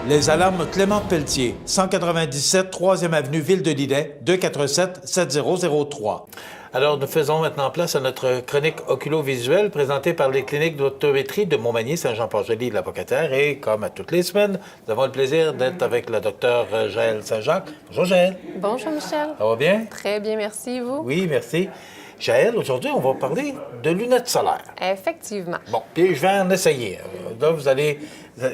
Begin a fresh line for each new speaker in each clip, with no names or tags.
Les alarmes Clément Pelletier, 197 3e avenue Ville-de-Lillet, 247-7003. Alors, nous faisons maintenant place à notre chronique oculo-visuelle présentée par les cliniques d'optométrie de Montmagny, Saint-Jean-Port-Joli, la Pocatière. Et comme à toutes les semaines, nous avons le plaisir d'être avec le docteur Jaël Saint-Jacques. Bonjour, Jaël.
Bonjour, Michel.
Ça va bien?
Très bien, merci. Et vous?
Oui, merci. Jaël, aujourd'hui, on va parler de lunettes solaires.
Effectivement.
Bon, puis je vais en essayer. Là,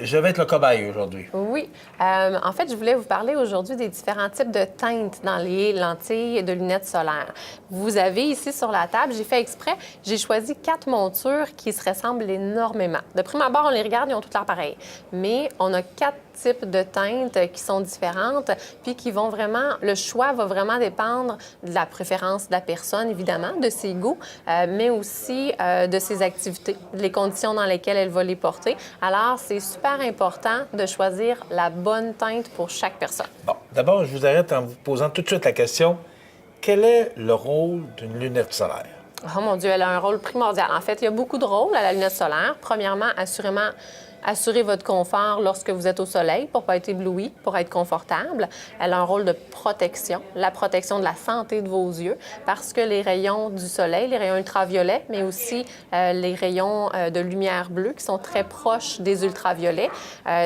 je vais être le cobaye aujourd'hui.
Oui. En fait, je voulais vous parler aujourd'hui des différents types de teintes dans les lentilles de lunettes solaires. Vous avez ici sur la table, j'ai fait exprès, j'ai choisi 4 montures qui se ressemblent énormément. De prime abord, on les regarde, ils ont toutes l'air pareilles. Mais on a 4 types de teintes qui sont différentes, puis qui vont vraiment, le choix va vraiment dépendre de la préférence de la personne, évidemment, de ses goûts, mais aussi de ses activités, les conditions dans lesquelles elle va les porter. Alors, c'est super important de choisir la bonne teinte pour chaque personne.
Bon, d'abord, je vous arrête en vous posant tout de suite la question, quel est le rôle d'une lunette solaire?
Oh mon Dieu, elle a un rôle primordial. En fait, il y a beaucoup de rôles à la lunette solaire. Premièrement, assurer votre confort lorsque vous êtes au soleil pour ne pas être ébloui, pour être confortable. Elle a un rôle de protection, la protection de la santé de vos yeux, parce que les rayons du soleil, les rayons ultraviolets, mais aussi les rayons de lumière bleue qui sont très proches des ultraviolets,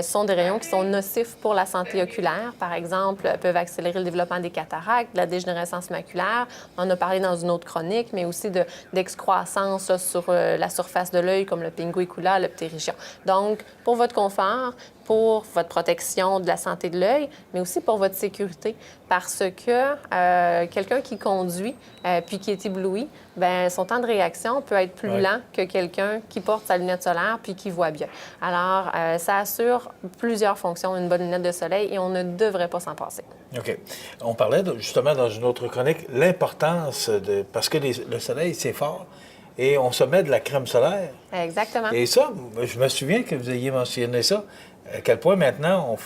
sont des rayons qui sont nocifs pour la santé oculaire. Par exemple, peuvent accélérer le développement des cataractes, de la dégénérescence maculaire. On en a parlé dans une autre chronique, mais aussi d'excroissance sur la surface de l'œil, comme le pinguicula, le ptérygion. Donc, pour votre confort, pour votre protection de la santé de l'œil, mais aussi pour votre sécurité. Parce que quelqu'un qui conduit puis qui est ébloui, bien, son temps de réaction peut être plus lent que quelqu'un qui porte sa lunette solaire puis qui voit bien. Alors, ça assure plusieurs fonctions, une bonne lunette de soleil, et on ne devrait pas s'en passer.
OK. On parlait justement dans une autre chronique l'importance de... Parce que le soleil, c'est fort. Et on se met de la crème solaire.
Exactement.
Et ça, je me souviens que vous ayez mentionné ça, à quel point maintenant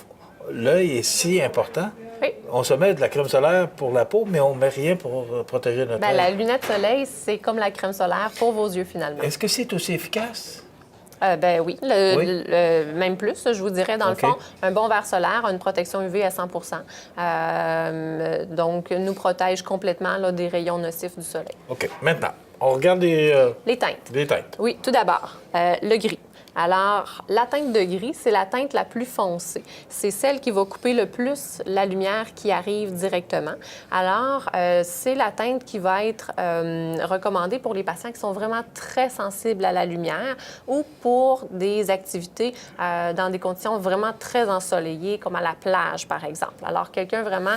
l'œil est si important.
Oui.
On se met de la crème solaire pour la peau, mais on ne met rien pour protéger notre œil.
La lunette soleil, c'est comme la crème solaire pour vos yeux, finalement.
Est-ce que c'est aussi efficace?
Oui, même plus, je vous dirais, dans le fond, un bon verre solaire a une protection UV à 100 donc, nous protège complètement là, des rayons nocifs du soleil.
OK. Maintenant, on regarde les teintes. Les teintes.
Oui, tout d'abord, le gris. Alors, la teinte de gris, c'est la teinte la plus foncée. C'est celle qui va couper le plus la lumière qui arrive directement. Alors, c'est la teinte qui va être recommandée pour les patients qui sont vraiment très sensibles à la lumière ou pour des activités dans des conditions vraiment très ensoleillées, comme à la plage, par exemple. Alors, quelqu'un vraiment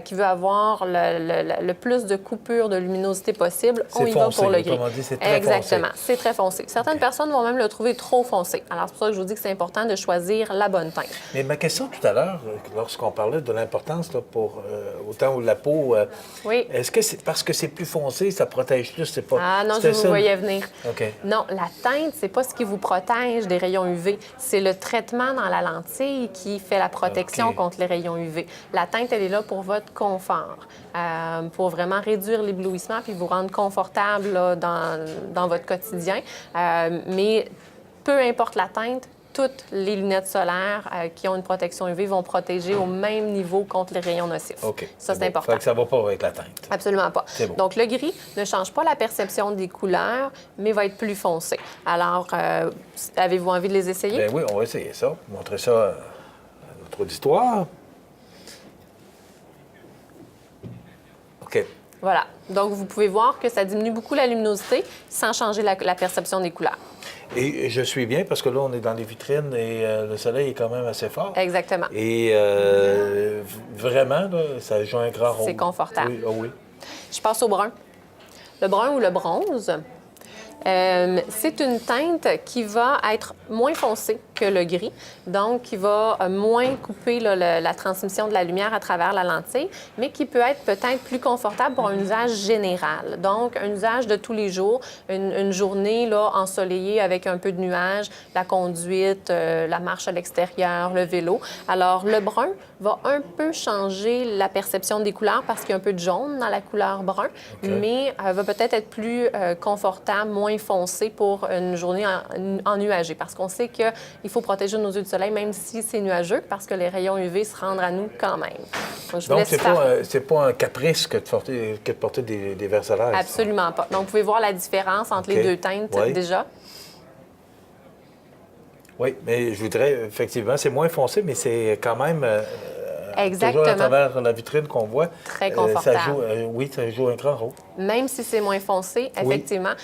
qui veut avoir le plus de coupure de luminosité possible, on y va pour le gris.
On dit, c'est très
Exactement,
foncé.
c'est très foncé. Certaines personnes vont même le trouver trop foncé. Alors, c'est pour ça que je vous dis que c'est important de choisir la bonne teinte.
Mais ma question tout à l'heure, lorsqu'on parlait de l'importance pour autant la peau,
oui.
Est-ce que c'est parce que c'est plus foncé, ça protège plus? C'est pas...
Ah non, je vous voyais venir.
OK.
Non, la teinte, c'est pas ce qui vous protège des rayons UV. C'est le traitement dans la lentille qui fait la protection contre les rayons UV. La teinte, elle est là pour votre confort, pour vraiment réduire l'éblouissement puis vous rendre confortable là, dans votre quotidien. Mais peu importe la teinte, toutes les lunettes solaires qui ont une protection UV vont protéger au même niveau contre les rayons nocifs.
OK.
Ça, c'est important.
Fait que ça ne va pas avec la teinte.
Absolument pas.
C'est bon.
Donc, le gris ne change pas la perception des couleurs, mais va être plus foncé. Alors, avez-vous envie de les essayer?
Bien oui, on va essayer ça. Montrer ça à notre auditoire. OK.
Voilà. Donc, vous pouvez voir que ça diminue beaucoup la luminosité sans changer la perception des couleurs.
Et je suis bien parce que là, on est dans les vitrines et le soleil est quand même assez fort.
Exactement.
Et vraiment, là, ça joue un grand rôle.
C'est confortable.
Oui, oh oui.
Je passe au brun. Le brun ou le bronze, c'est une teinte qui va être moins foncée que le gris, donc qui va moins couper là, la transmission de la lumière à travers la lentille, mais qui peut être peut-être plus confortable pour un usage général. Donc, un usage de tous les jours, une journée là, ensoleillée avec un peu de nuages, la conduite, la marche à l'extérieur, le vélo. Alors, le brun va un peu changer la perception des couleurs parce qu'il y a un peu de jaune dans la couleur brun, mais va peut-être être plus confortable, moins foncé pour une journée ennuagée, parce qu'on sait qu'il il faut protéger nos yeux du soleil, même si c'est nuageux, parce que les rayons UV se rendent à nous quand même.
Donc, c'est pas un caprice que de porter des verres solaires?
Absolument pas. Donc, vous pouvez voir la différence entre les deux teintes déjà.
Oui, mais je voudrais, effectivement, c'est moins foncé, mais c'est quand même
exactement.
toujours à travers la vitrine qu'on voit.
Très confortable.
Ça joue un grand rôle.
Même si c'est moins foncé, effectivement.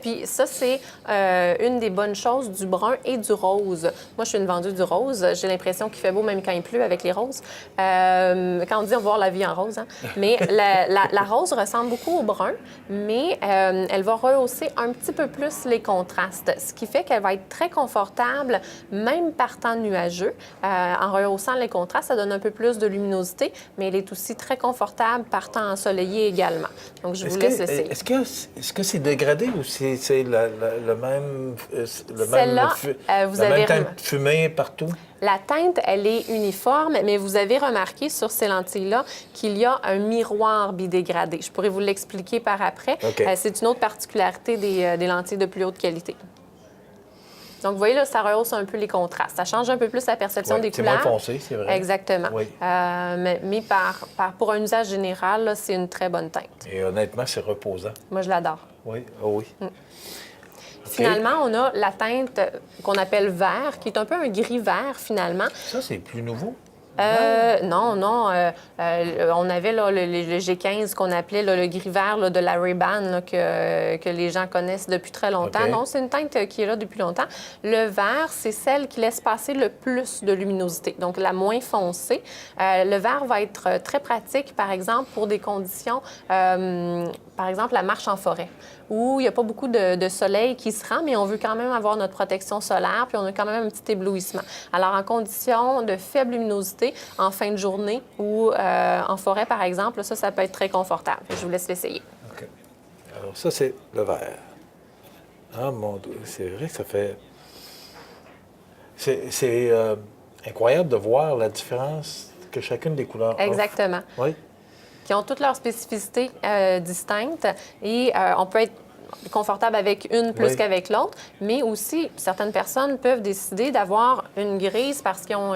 Puis ça, c'est une des bonnes choses du brun et du rose. Moi, je suis une vendue du rose. J'ai l'impression qu'il fait beau même quand il pleut avec les roses. Quand on dit on va voir la vie en rose, hein? Mais la rose ressemble beaucoup au brun, mais elle va rehausser un petit peu plus les contrastes, ce qui fait qu'elle va être très confortable, même par temps nuageux. En rehaussant les contrastes, ça donne un peu plus de luminosité, mais elle est aussi très confortable par temps ensoleillé également. Donc, je vous laisse essayer.
Est-ce que c'est dégradé ou c'est le même teinte fumée partout?
La teinte, elle est uniforme, mais vous avez remarqué sur ces lentilles-là qu'il y a un miroir bidégradé. Je pourrais vous l'expliquer par après.
Okay.
C'est une autre particularité des lentilles de plus haute qualité. Donc, vous voyez, là, ça rehausse un peu les contrastes. Ça change un peu plus la perception des couleurs.
C'est moins foncé, c'est vrai.
Exactement.
Oui.
Mais pour un usage général, là, c'est une très bonne teinte.
Et honnêtement, c'est reposant.
Moi, je l'adore.
Oui, oui.
Okay. Finalement, on a la teinte qu'on appelle vert, qui est un peu un gris-vert, finalement.
Ça, c'est plus nouveau?
Non. On avait là, le G15 qu'on appelait là, le gris-vert là, de la Ray-Ban que les gens connaissent depuis très longtemps.
Okay.
Non, c'est une teinte qui est là depuis longtemps. Le vert, c'est celle qui laisse passer le plus de luminosité, donc la moins foncée. Le vert va être très pratique, par exemple, pour des conditions, par exemple, la marche en forêt, où il n'y a pas beaucoup de soleil qui se rend, mais on veut quand même avoir notre protection solaire, puis on a quand même un petit éblouissement. Alors, en conditions de faible luminosité, en fin de journée ou en forêt, par exemple, ça peut être très confortable. Je vous laisse l'essayer.
OK. Alors, ça, c'est le vert. Ah, mon Dieu, c'est vrai que ça fait... C'est incroyable de voir la différence que chacune des couleurs offre.
Exactement.
Oui.
Qui ont toutes leurs spécificités distinctes et on peut être confortable avec une plus qu'avec l'autre, mais aussi, certaines personnes peuvent décider d'avoir une grise parce qu'ils ont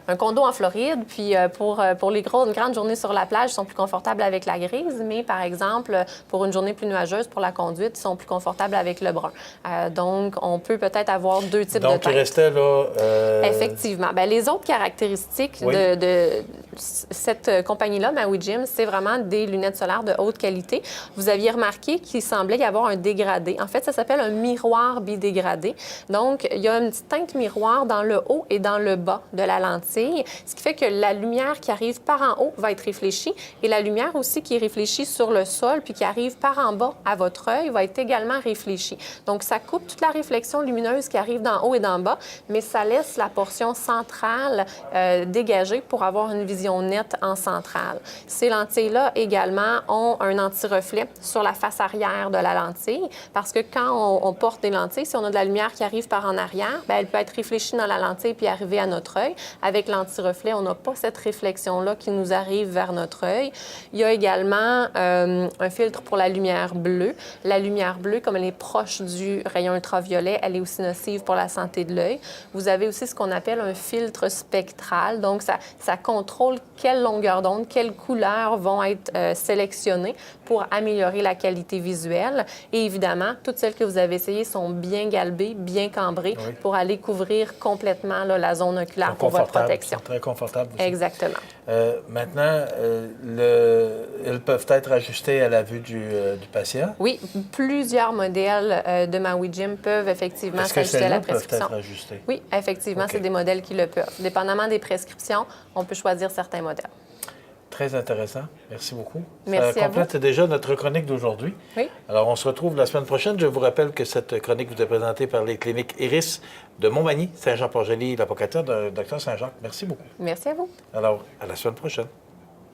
un condo en Floride, puis pour les grandes journées sur la plage, ils sont plus confortables avec la grise, mais par exemple, pour une journée plus nuageuse, pour la conduite, ils sont plus confortables avec le brun. Donc, on peut peut-être avoir deux types de teintes.
Donc, il restait là...
Effectivement. Bien, les autres caractéristiques de cette compagnie-là, Maui Jim, c'est vraiment des lunettes solaires de haute qualité. Vous aviez remarqué qu'il semblait y avoir un dégradé. En fait, ça s'appelle un miroir bidégradé. Donc, il y a une petite teinte miroir dans le haut et dans le bas de la lentille, ce qui fait que la lumière qui arrive par en haut va être réfléchie et la lumière aussi qui est réfléchie sur le sol puis qui arrive par en bas à votre œil va être également réfléchie. Donc, ça coupe toute la réflexion lumineuse qui arrive d'en haut et d'en bas, mais ça laisse la portion centrale dégagée pour avoir une vision nette en centrale. Ces lentilles-là également ont un anti-reflet sur la face arrière de la lentille parce que quand on porte des lentilles, si on a de la lumière qui arrive par en arrière, bien, elle peut être réfléchie dans la lentille puis arriver à notre œil. Avec l'anti-reflet, on n'a pas cette réflexion-là qui nous arrive vers notre œil. Il y a également un filtre pour la lumière bleue. La lumière bleue, comme elle est proche du rayon ultraviolet, elle est aussi nocive pour la santé de l'œil. Vous avez aussi ce qu'on appelle un filtre spectral. Donc, ça contrôle quelle longueur d'onde, quelles couleurs vont être sélectionnées pour améliorer la qualité visuelle. Et évidemment, toutes celles que vous avez essayées sont bien galbées, bien cambrées pour aller couvrir complètement là, la zone oculaire pour votre protection.
Très confortable aussi.
Exactement.
Maintenant, elles peuvent être ajustées à la vue du patient?
Oui, plusieurs modèles de Maui Jim peuvent effectivement s'ajuster à la prescription.
Peuvent être ajustées?
Oui, effectivement, c'est des modèles qui le peuvent. Dépendamment des prescriptions, on peut choisir certains modèles.
Très intéressant. Merci beaucoup.
Merci
Ça complète déjà notre chronique d'aujourd'hui.
Oui.
Alors, on se retrouve la semaine prochaine. Je vous rappelle que cette chronique vous est présentée par les cliniques Iris de Montmagny, Saint-Jean-Port-Joli, l'apocataire de Dr Saint-Jacques. Merci beaucoup.
Merci à vous.
Alors, à la semaine prochaine.